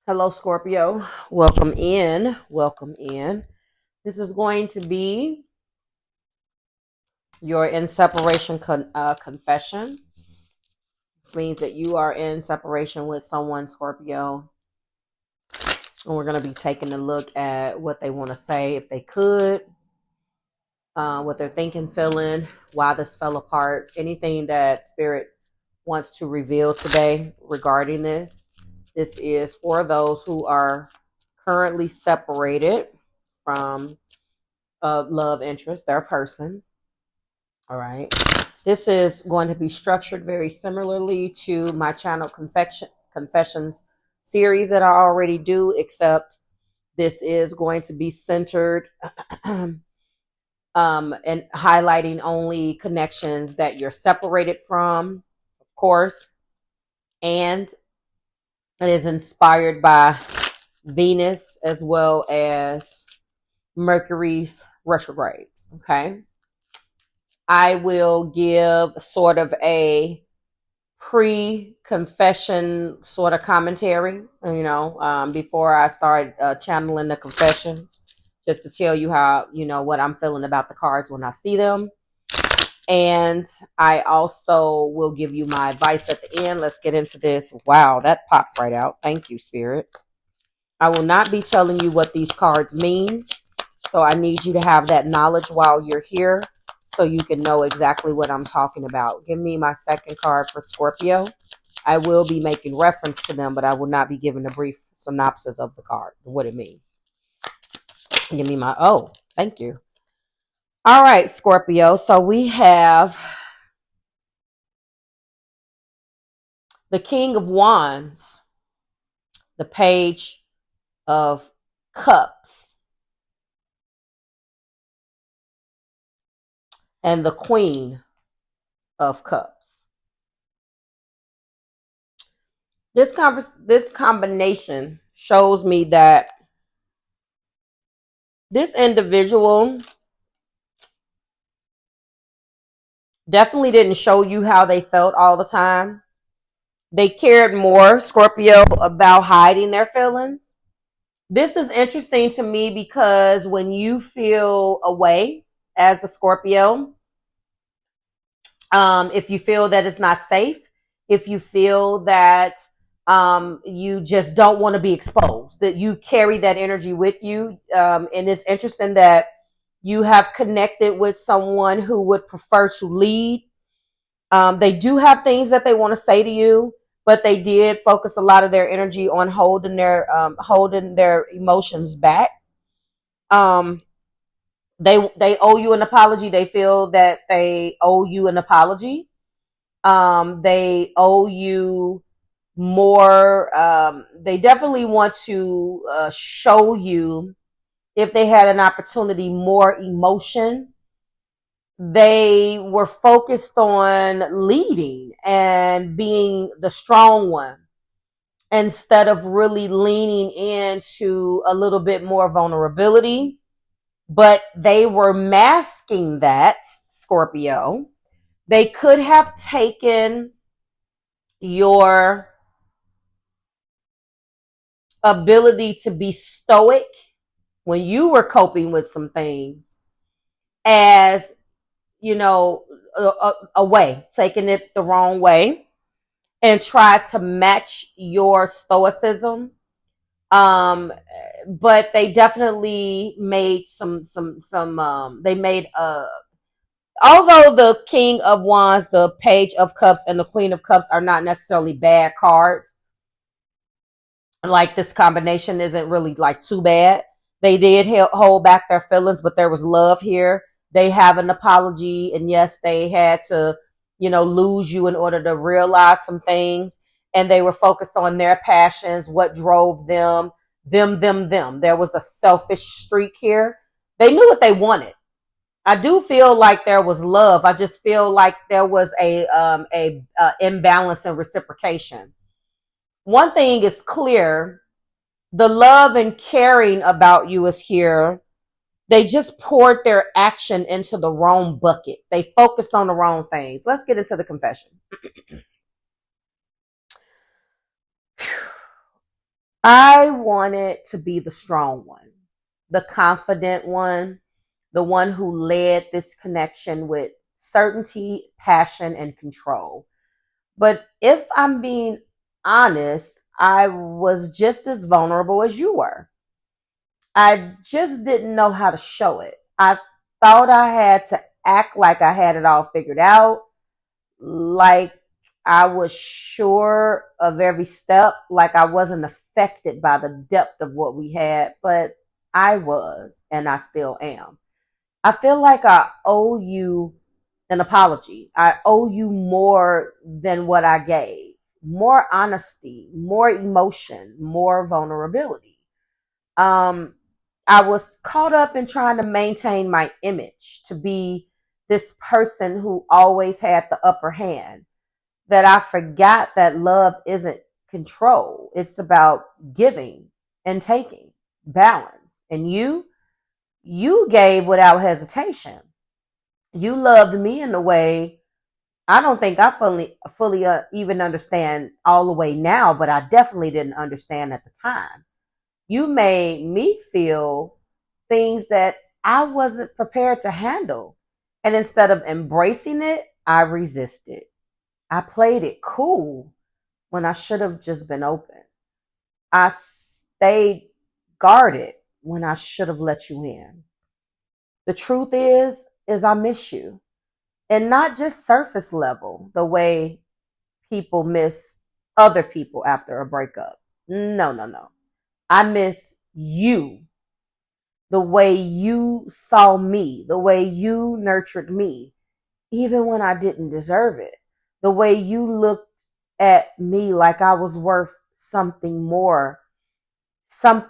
Hello, Scorpio. Welcome in. Welcome in. This is going to be your in separation confession. This means that you are in separation with someone, Scorpio. And we're going to be taking a look at what they want to say if they could, what they're thinking, feeling, why this fell apart, anything that Spirit wants to reveal today regarding this. This is for those who are currently separated from love interest, their person. All right. This is going to be structured very similarly to my channel confessions series that I already do, except this is going to be centered and highlighting only connections that you're separated from, of course, and it is inspired by Venus as well as Mercury's retrogrades. Okay. I will give sort of a pre-confession sort of commentary, before I start channeling the confessions, just to tell you how, what I'm feeling about the cards when I see them. And I also will give you my advice at the end. Let's get into this. Wow, that popped right out. Thank you, Spirit. I will not be telling you what these cards mean. So I need you to have that knowledge while you're here so you can know exactly what I'm talking about. Give me my second card for Scorpio. I will be making reference to them, but I will not be giving a brief synopsis of the card and what it means. Give me thank you. All right, Scorpio. So we have the King of Wands, the Page of Cups, and the Queen of Cups. This combination shows me that this individual definitely didn't show you how they felt all the time. They cared more, Scorpio, about hiding their feelings. This is interesting to me because when you feel away as a Scorpio, if you feel that it's not safe, if you feel that you just don't want to be exposed, that you carry that energy with you. And it's interesting that you have connected with someone who would prefer to lead. They do have things that they want to say to you, but they did focus a lot of their energy on holding their emotions back. They owe you an apology. They feel that they owe you an apology. They owe you more. They definitely want to show you, if they had an opportunity, more emotion. They were focused on leading and being the strong one instead of really leaning into a little bit more vulnerability. But they were masking that, Scorpio. They could have taken your ability to be stoic when you were coping with some things as, a way, taking it the wrong way, and try to match your stoicism. But they definitely made they made although the King of Wands, the Page of Cups, and the Queen of Cups are not necessarily bad cards. Like, this combination isn't really like too bad. They did hold back their feelings, but there was love here. They have an apology, and yes, they had to, lose you in order to realize some things. And they were focused on their passions, what drove them. There was a selfish streak here. They knew what they wanted. I do feel like there was love. I just feel like there was a imbalance in reciprocation. One thing is clear: the love and caring about you is here. They just poured their action into the wrong bucket. They focused on the wrong things. Let's get into the confession. I wanted to be the strong one, the confident one, the one who led this connection with certainty, passion, and control. But if I'm being honest, I was just as vulnerable as you were. I just didn't know how to show it. I thought I had to act like I had it all figured out, like I was sure of every step, like I wasn't affected by the depth of what we had, but I was, and I still am. I feel like I owe you an apology. I owe you more than what I gave, more honesty, more emotion, more vulnerability. Um, I was caught up in trying to maintain my image, to be this person who always had the upper hand, that I forgot that love isn't control. It's about giving and taking, balance. And you gave without hesitation. You loved me in a way I don't think I fully even understand all the way now, but I definitely didn't understand at the time. You made me feel things that I wasn't prepared to handle. And instead of embracing it, I resisted. I played it cool when I should have just been open. I stayed guarded when I should have let you in. The truth is I miss you. And not just surface level, the way people miss other people after a breakup. No, no, no. I miss you, the way you saw me, the way you nurtured me, even when I didn't deserve it, the way you looked at me like I was worth something more.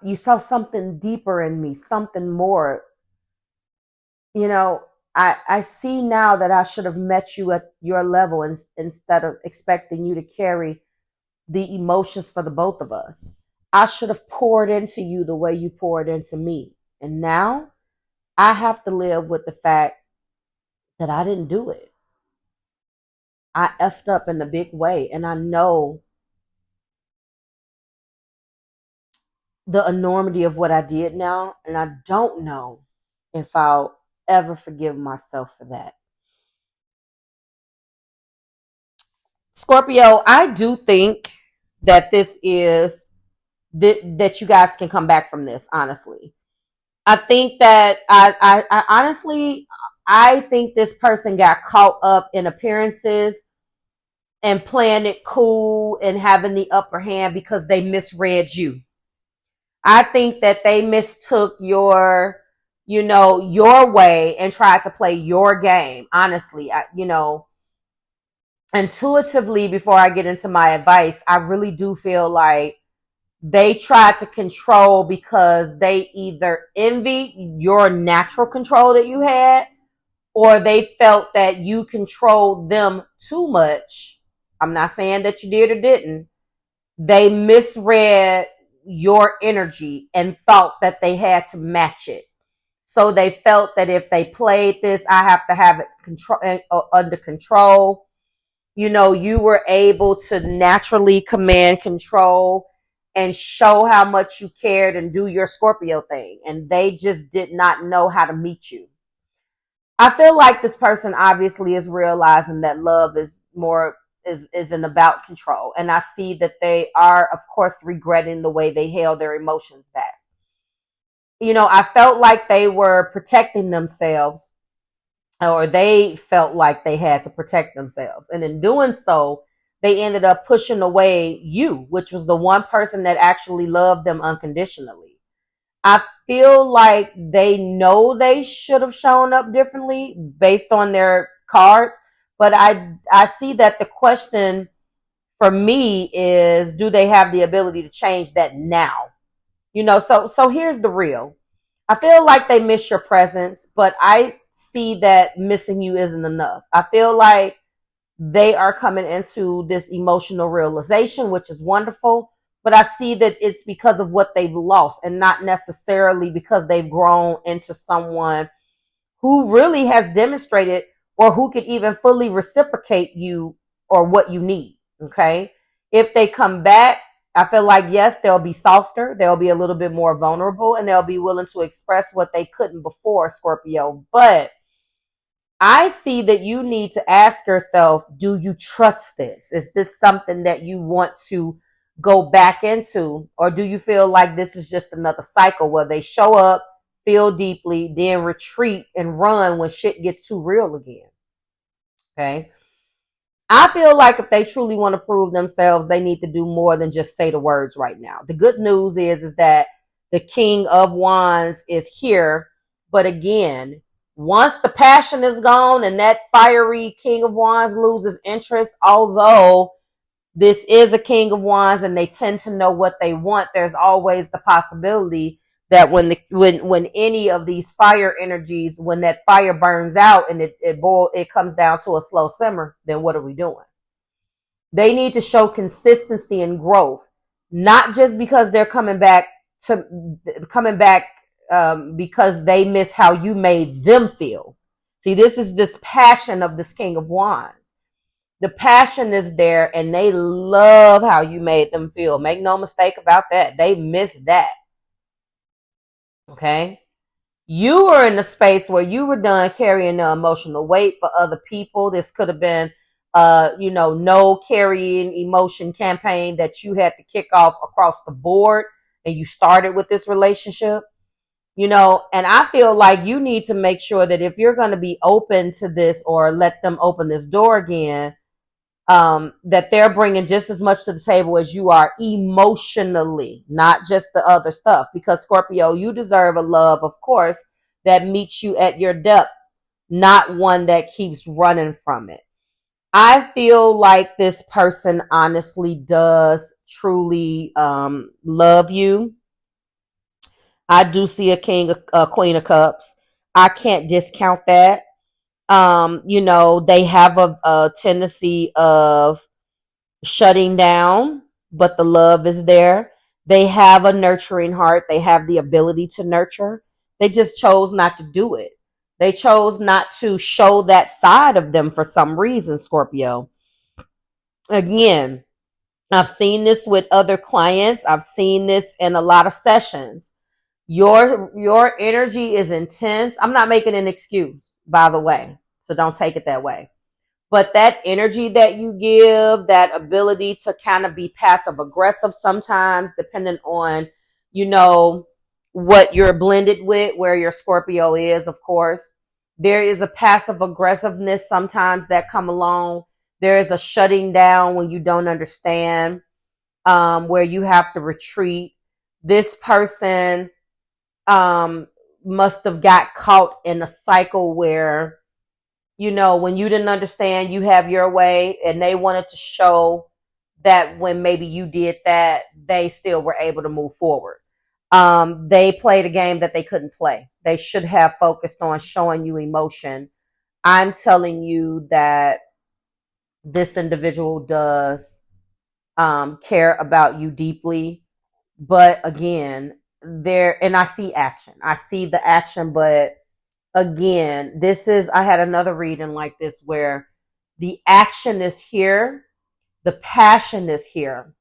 You saw something deeper in me, something more. You know, I see now that I should have met you at your level instead of expecting you to carry the emotions for the both of us. I should have poured into you the way you poured into me. And now I have to live with the fact that I didn't do it. I effed up in a big way. And I know the enormity of what I did now. And I don't know if I'll ever forgive myself for that. Scorpio, I do think that this is that you guys can come back from this, honestly. I think that I honestly, I think this person got caught up in appearances and playing it cool and having the upper hand because they misread you. I think that they mistook your way and tried to play your game. Honestly, intuitively, before I get into my advice, I really do feel like they tried to control because they either envied your natural control that you had, or they felt that you controlled them too much. I'm not saying that you did or didn't. They misread your energy and thought that they had to match it. So they felt that if they played this, I have to have it under control. You were able to naturally command control and show how much you cared and do your Scorpio thing. And they just did not know how to meet you. I feel like this person obviously is realizing that love is more isn't about control. And I see that they are, of course, regretting the way they held their emotions back. I felt like they were protecting themselves, or they felt like they had to protect themselves. And in doing so, they ended up pushing away you, which was the one person that actually loved them unconditionally. I feel like they know they should have shown up differently based on their cards, but I see that the question for me is, do they have the ability to change that now? So here's the real. I feel like they miss your presence, but I see that missing you isn't enough. I feel like they are coming into this emotional realization, which is wonderful. But I see that it's because of what they've lost and not necessarily because they've grown into someone who really has demonstrated or who could even fully reciprocate you or what you need. Okay. If they come back, I feel like, yes, they'll be softer, they'll be a little bit more vulnerable, and they'll be willing to express what they couldn't before, Scorpio. But I see that you need to ask yourself, do you trust this? Is this something that you want to go back into? Or do you feel like this is just another cycle where they show up, feel deeply, then retreat and run when shit gets too real again? Okay. I feel like if they truly want to prove themselves, they need to do more than just say the words right now. The good news is that the King of Wands is here. But again, once the passion is gone and that fiery King of Wands loses interest, although this is a King of Wands and they tend to know what they want, there's always the possibility that when any of these fire energies, when that fire burns out and it comes down to a slow simmer, then what are we doing? They need to show consistency and growth, not just because they're coming back because they miss how you made them feel. See, this is this passion of this King of Wands. The passion is there and they love how you made them feel. Make no mistake about that. They miss that. Okay. You were in a space where you were done carrying the emotional weight for other people. This could have been, no carrying emotion campaign that you had to kick off across the board. And you started with this relationship, and I feel like you need to make sure that if you're going to be open to this or let them open this door again, that they're bringing just as much to the table as you are emotionally, not just the other stuff. Because Scorpio, you deserve a love, of course, that meets you at your depth, not one that keeps running from it. I feel like this person honestly does truly love you. I do see a queen of cups. I can't discount that. They have a tendency of shutting down, but the love is there. They have a nurturing heart. They have the ability to nurture. They just chose not to do it. They chose not to show that side of them for some reason, Scorpio. Again, I've seen this with other clients. I've seen this in a lot of sessions. Your energy is intense. I'm not making an excuse, by the way, so don't take it that way. But that energy that you give, that ability to kind of be passive aggressive sometimes, depending on, what you're blended with, where your Scorpio is, of course. There is a passive aggressiveness sometimes that come along. There is a shutting down when you don't understand, where you have to retreat. This person must have got caught in a cycle where, when you didn't understand, you have your way, and they wanted to show that when maybe you did that, they still were able to move forward. They played a game that they couldn't play. They should have focused on showing you emotion. I'm telling you that this individual does care about you deeply. But again, and I see action. I see the action, but again, I had another reading like this where the action is here, the passion is here,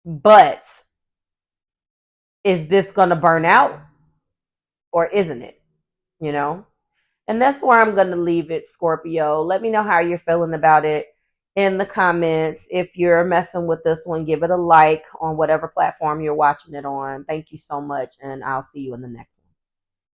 but is this going to burn out or isn't it? And that's where I'm going to leave it, Scorpio. Let me know how you're feeling about it in the comments. If you're messing with this one, give it a like on whatever platform you're watching it on. Thank you so much, and I'll see you in the next one.